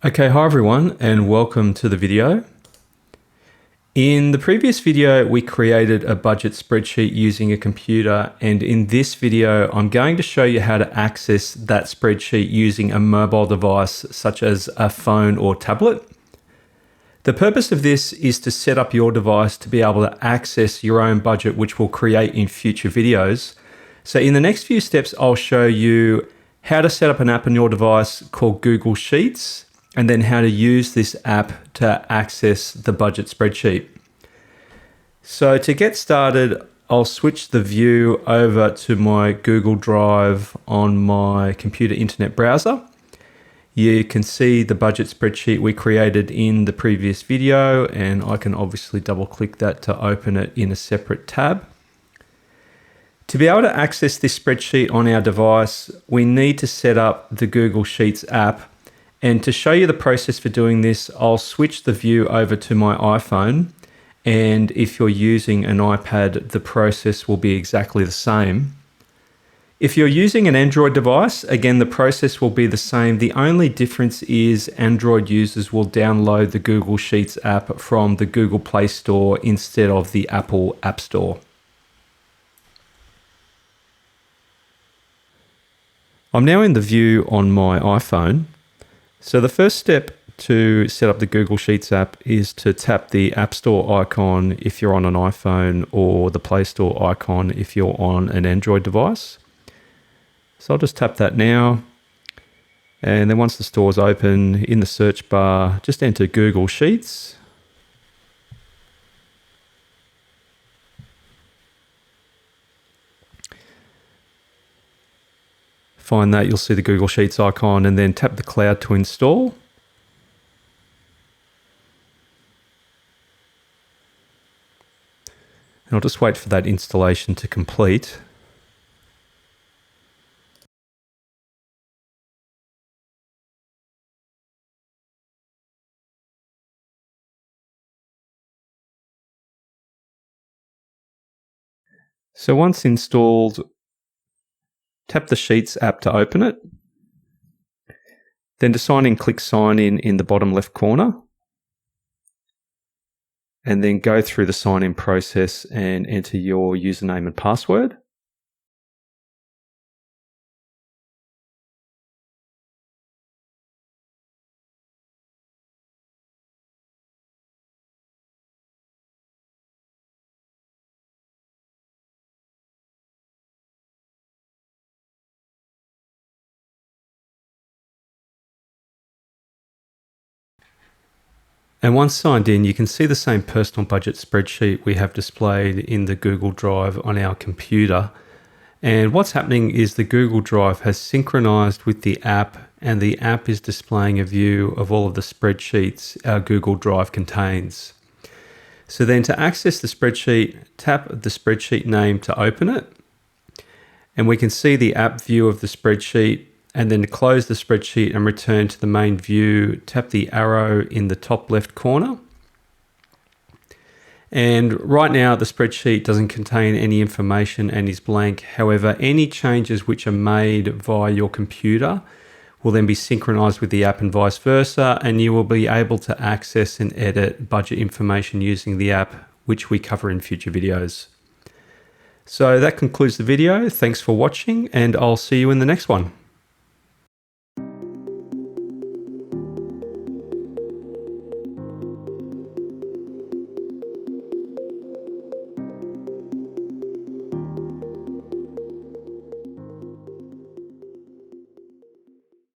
Okay, hi everyone, and welcome to the video. In the previous video, we created a budget spreadsheet using a computer, and in this video, I'm going to show you how to access that spreadsheet using a mobile device such as a phone or tablet. The purpose of this is to set up your device to be able to access your own budget, which we'll create in future videos. So in the next few steps, I'll show you how to set up an app on your device called Google Sheets, and then how to use this app to access the budget spreadsheet. So to get started, I'll switch the view over to my Google Drive on my computer internet browser. You can see the budget spreadsheet we created in the previous video, and I can obviously double click that to open it in a separate tab. To be able to access this spreadsheet on our device, we need to set up the Google Sheets app. And to show you the process for doing this, I'll switch the view over to my iPhone. And if you're using an iPad, the process will be exactly the same. If you're using an Android device, again, the process will be the same. The only difference is Android users will download the Google Sheets app from the Google Play Store instead of the Apple App Store. I'm now in the view on my iPhone. So the first step to set up the Google Sheets app is to tap the App Store icon if you're on an iPhone, or the Play Store icon if you're on an Android device. So I'll just tap that now. And then once the store's open, in the search bar, just enter Google Sheets. Find that, you'll see the Google Sheets icon, and then tap the cloud to install. And I'll just wait for that installation to complete. So once installed, tap the Sheets app to open it. Then to sign in, click Sign in the bottom left corner. And then go through the sign in process and enter your username and password. And once signed in, you can see the same personal budget spreadsheet we have displayed in the Google Drive on our computer. And what's happening is the Google Drive has synchronized with the app, and the app is displaying a view of all of the spreadsheets our Google Drive contains. So then to access the spreadsheet, tap the spreadsheet name to open it. And we can see the app view of the spreadsheet. And then to close the spreadsheet and return to the main view, tap the arrow in the top left corner. And right now the spreadsheet doesn't contain any information and is blank. However, any changes which are made via your computer will then be synchronized with the app and vice versa, and you will be able to access and edit budget information using the app, which we cover in future videos. So that concludes the video. Thanks for watching, and I'll see you in the next one.